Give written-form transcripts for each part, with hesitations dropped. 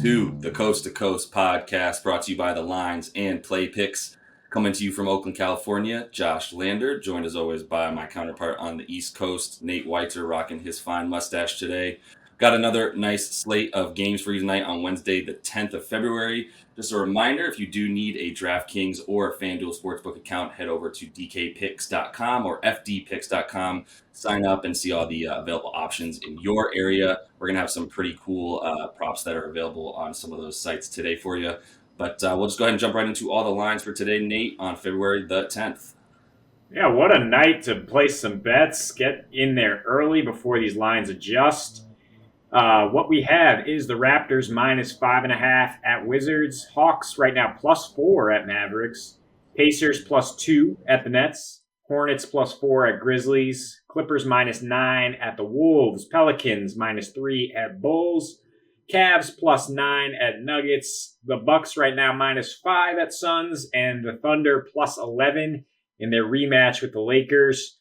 to the Coast to Coast podcast brought to you by the Lines and Play Picks. Coming to you from Oakland, California, Josh Lander, joined as always by my counterpart on the East Coast, Nate Weitzer, rocking his fine mustache today. Got another nice slate of games for you tonight on Wednesday, the 10th of February. Just a reminder, if you do need a DraftKings or a FanDuel Sportsbook account, head over to dkpicks.com or fdpicks.com. Sign up and see all the available options in your area. We're going to have some pretty cool props that are available on some of those sites today for you. But we'll just go ahead and jump right into all the lines for today, Nate, on February the 10th. Yeah, what a night to place some bets. Get in there early before these lines adjust. What we have is the Raptors minus 5.5 at Wizards. Hawks right now +4 at Mavericks. Pacers +2 at the Nets. Hornets +4 at Grizzlies. Clippers -9 at the Wolves. Pelicans -3 at Bulls. Cavs +9 at Nuggets. The Bucks right now -5 at Suns. And the Thunder +11 in their rematch with the Lakers.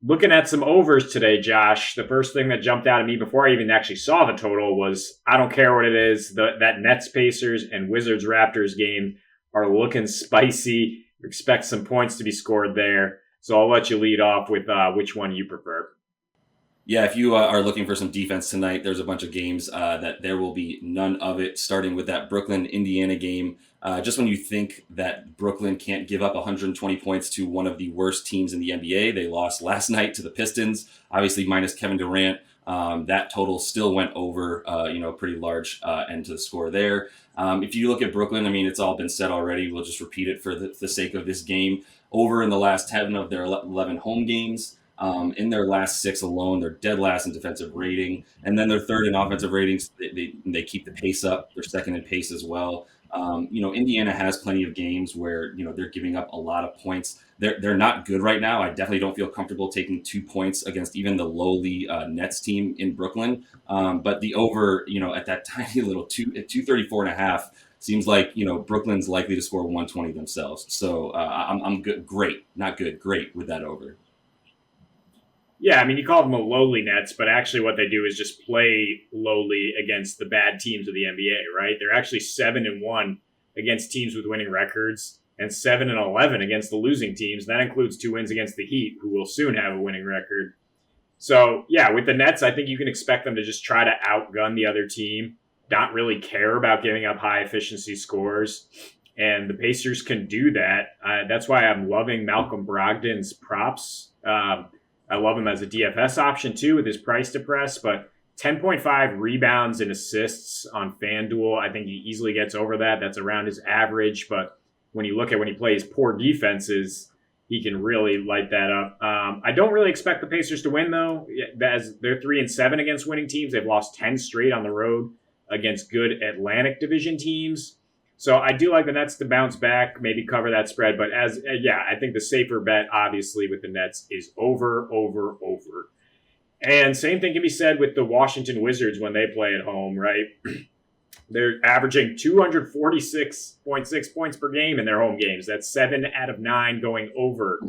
Looking at some overs today, Josh, the first thing that jumped out at me before I even actually saw the total was, I don't care what it is, that Nets Pacers and Wizards Raptors game are looking spicy. Expect some points to be scored there. So I'll let you lead off with which one you prefer. Yeah, if you are looking for some defense tonight, there's a bunch of games that there will be none of it, starting with that Brooklyn-Indiana game. Just when you think that Brooklyn can't give up 120 points to one of the worst teams in the NBA, they lost last night to the Pistons, obviously minus Kevin Durant. That total still went over, pretty large end to the score there. If you look at Brooklyn, I mean, it's all been said already. We'll just repeat it for the sake of this game. Over in the last 10 of their 11 home games. In their last 6 alone, they're dead last in defensive rating, and then they're third in offensive ratings. They keep the pace up. They're second in pace as well. Indiana has plenty of games where they're giving up a lot of points. They're not good right now. I definitely don't feel comfortable taking 2 points against even the lowly Nets team in Brooklyn. But the over, at that tiny little 234.5 seems like Brooklyn's likely to score 120 themselves. So I'm good, great, not good, great with that over. Yeah, I mean, you call them a lowly Nets, but actually what they do is just play lowly against the bad teams of the NBA, right? They're actually 7-1 against teams with winning records and 7-11 against the losing teams. That includes 2 wins against the Heat, who will soon have a winning record. So, yeah, with the Nets, I think you can expect them to just try to outgun the other team, not really care about giving up high-efficiency scores. And the Pacers can do that. That's why I'm loving Malcolm Brogdon's props. I love him as a DFS option, too, with his price to press. But 10.5 rebounds and assists on FanDuel, I think he easily gets over that. That's around his average. But when you look at when he plays poor defenses, he can really light that up. I don't really expect the Pacers to win, though. As they're 3-7 against winning teams. They've lost 10 straight on the road against good Atlantic Division teams. So I do like the Nets to bounce back, maybe cover that spread. But I think the safer bet, obviously, with the Nets is over. And same thing can be said with the Washington Wizards when they play at home, right? They're averaging 246.6 points per game in their home games. That's 7 out of 9 going over.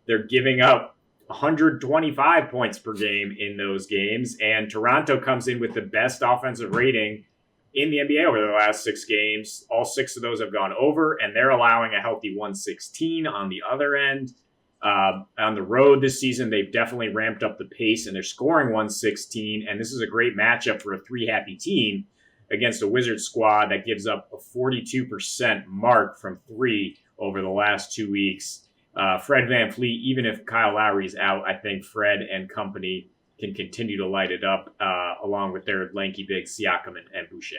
They're giving up 125 points per game in those games. And Toronto comes in with the best offensive rating in the NBA over the last 6 games. All 6 of those have gone over, and they're allowing a healthy 116 on the other end. On the road this season, they've definitely ramped up the pace, and they're scoring 116, and this is a great matchup for a 3-happy team against a Wizards squad that gives up a 42% mark from 3 over the last 2 weeks. Fred VanVleet, even if Kyle Lowry's out, I think Fred and company can continue to light it up along with their lanky big Siakam and Boucher.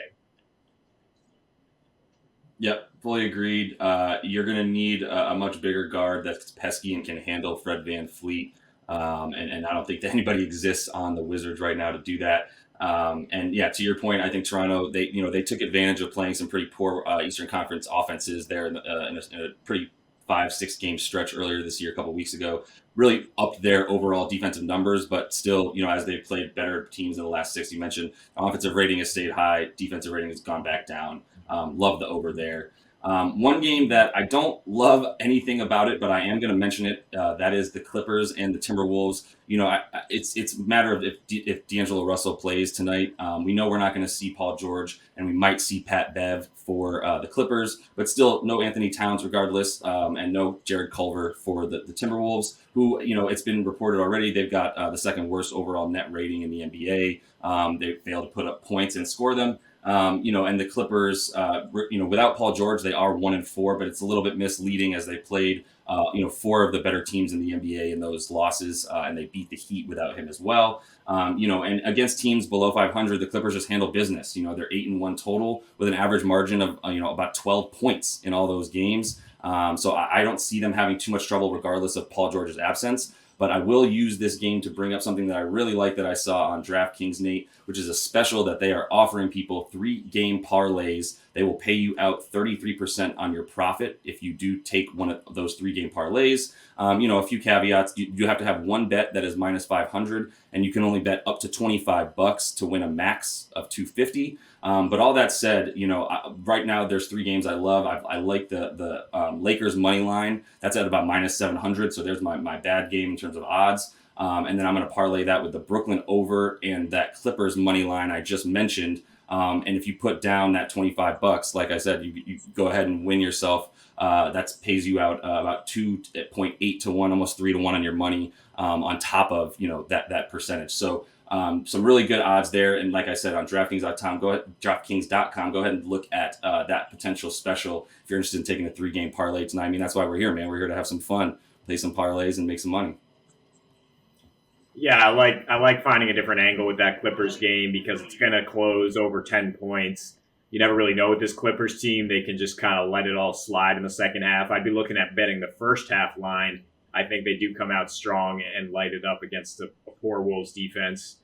Yep, fully agreed. You're going to need a much bigger guard that's pesky and can handle Fred VanVleet. And I don't think that anybody exists on the Wizards right now to do that. To your point, I think Toronto, they took advantage of playing some pretty poor Eastern Conference offenses there in a pretty 5-6 game stretch earlier this year, a couple weeks ago. Really upped their overall defensive numbers, but still, as they've played better teams in the last 6, you mentioned offensive rating has stayed high, defensive rating has gone back down. Love the over there. One game that I don't love anything about it, but I am going to mention it. That is the Clippers and the Timberwolves. It's a matter of if D'Angelo Russell plays tonight. We know we're not going to see Paul George, and we might see Pat Bev for the Clippers, but still no Anthony Towns regardless, and no Jared Culver for the Timberwolves, who, it's been reported already, they've got the second worst overall net rating in the NBA. They failed to put up points and score them. And the Clippers, without Paul George, they are 1-4, but it's a little bit misleading as they played, four of the better teams in the NBA in those losses, and they beat the Heat without him as well. And against teams below 500, the Clippers just handle business. They're 8-1 total with an average margin of, about 12 points in all those games. So I don't see them having too much trouble regardless of Paul George's absence. But I will use this game to bring up something that I really like that I saw on DraftKings, Nate, which is a special that they are offering people 3-game parlays. They will pay you out 33% on your profit if you do take one of those 3-game parlays. A few caveats. You have to have one bet that is minus 500, and you can only bet up to $25 to win a max of 250. But all that said, right now there's 3 games I love. I like the Lakers money line. That's at about minus 700. So there's my bad game in terms of odds. And then I'm going to parlay that with the Brooklyn over and that Clippers money line I just mentioned. And if you put down that $25, like I said, you go ahead and win yourself. That pays you out about 2.8 to 1, almost 3 to 1 on your money, on top of that percentage. So some really good odds there. And like I said, on DraftKings.com, go ahead and look at that potential special if you're interested in taking a 3-game parlay tonight. I mean, that's why we're here, man. We're here to have some fun, play some parlays, and make some money. Yeah, I like finding a different angle with that Clippers game because it's going to close over 10 points. You never really know with this Clippers team. They can just kind of let it all slide in the second half. I'd be looking at betting the first half line. I think they do come out strong and light it up against a poor Wolves defense.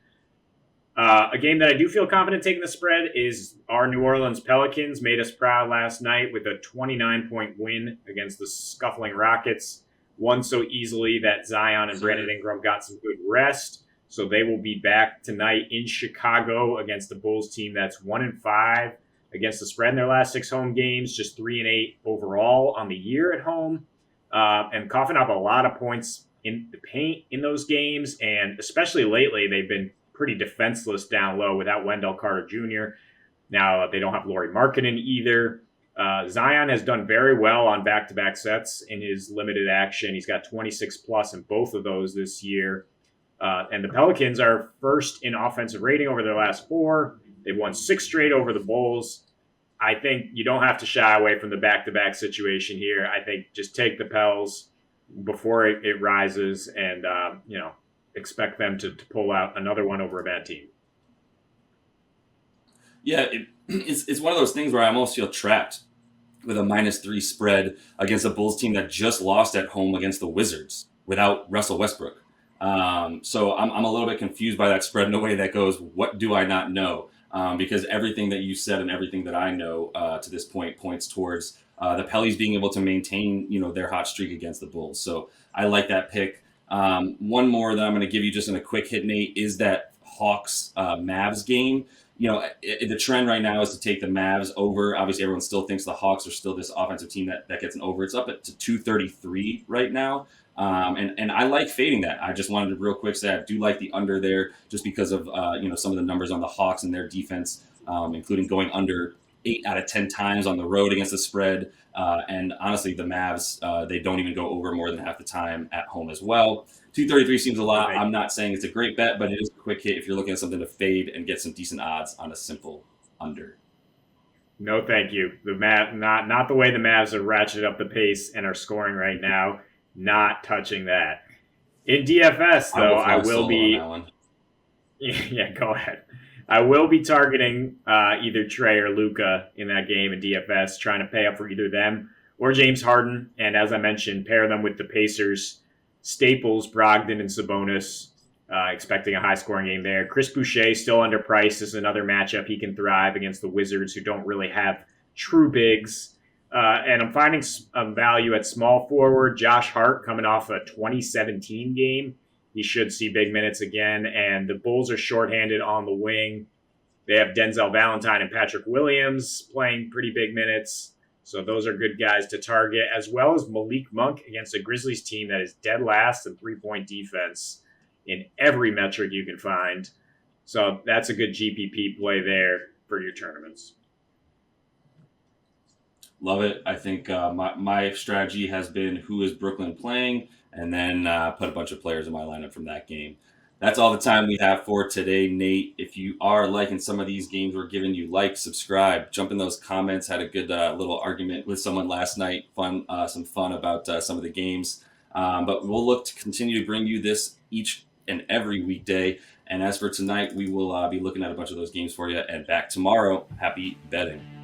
A game that I do feel confident taking the spread is our New Orleans Pelicans. Made us proud last night with a 29-point win against the scuffling Rockets. Won so easily that Zion and Brandon Ingram got some good rest. So they will be back tonight in Chicago against the Bulls team that's 1-5 against the spread in their last 6 home games, just 3-8 overall on the year at home, and coughing up a lot of points in the paint in those games. And especially lately, they've been pretty defenseless down low without Wendell Carter Jr. Now they don't have Lauri Markkanen either. Zion has done very well on back-to-back sets in his limited action. He's got 26 plus in both of those this year. And the Pelicans are first in offensive rating over their last 4. They've won 6 straight over the Bulls. I think you don't have to shy away from the back-to-back situation here. I think just take the Pels before it rises and, expect them to pull out another one over a bad team. Yeah, it's one of those things where I almost feel trapped with a -3 spread against a Bulls team that just lost at home against the Wizards without Russell Westbrook. So I'm a little bit confused by that spread in a way that goes, what do I not know? Because everything that you said and everything that I know to this point points towards the Pellies being able to maintain, their hot streak against the Bulls. So I like that pick. One more that I'm going to give you just in a quick hit, Nate, is that Hawks Mavs game. The trend right now is to take the Mavs over. Obviously, everyone still thinks the Hawks are still this offensive team that gets an over. It's up to 233 right now. And I like fading that. I just wanted to real quick say I do like the under there just because of some of the numbers on the Hawks and their defense, including going under 8 out of 10 times on the road against the spread. And honestly, the Mavs, they don't even go over more than half the time at home as well. 233 seems a lot. I'm not saying it's a great bet, but it is a quick hit if you're looking at something to fade and get some decent odds on a simple under. No, thank you. The not the way the Mavs have ratcheted up the pace and are scoring right now. Not touching that. In DFS, though, I will be. Yeah, go ahead. I will be targeting either Trey or Luka in that game in DFS, trying to pay up for either them or James Harden. And as I mentioned, pair them with the Pacers, Staples, Brogdon, and Sabonis. Expecting a high-scoring game there. Chris Boucher, still underpriced. This is another matchup he can thrive against the Wizards, who don't really have true bigs. And I'm finding value at small forward. Josh Hart coming off a 2017 game. He should see big minutes again. And the Bulls are shorthanded on the wing. They have Denzel Valentine and Patrick Williams playing pretty big minutes. So those are good guys to target, as well as Malik Monk against a Grizzlies team that is dead last in 3-point defense in every metric you can find. So that's a good GPP play there for your tournaments. Love it. I think my strategy has been who is Brooklyn playing, and then put a bunch of players in my lineup from that game. That's all the time we have for today, Nate. If you are liking some of these games we're giving you, like, subscribe, jump in those comments. Had a good little argument with someone last night. Some fun about some of the games. But we'll look to continue to bring you this each and every weekday. And as for tonight, we will be looking at a bunch of those games for you. And back tomorrow. Happy betting.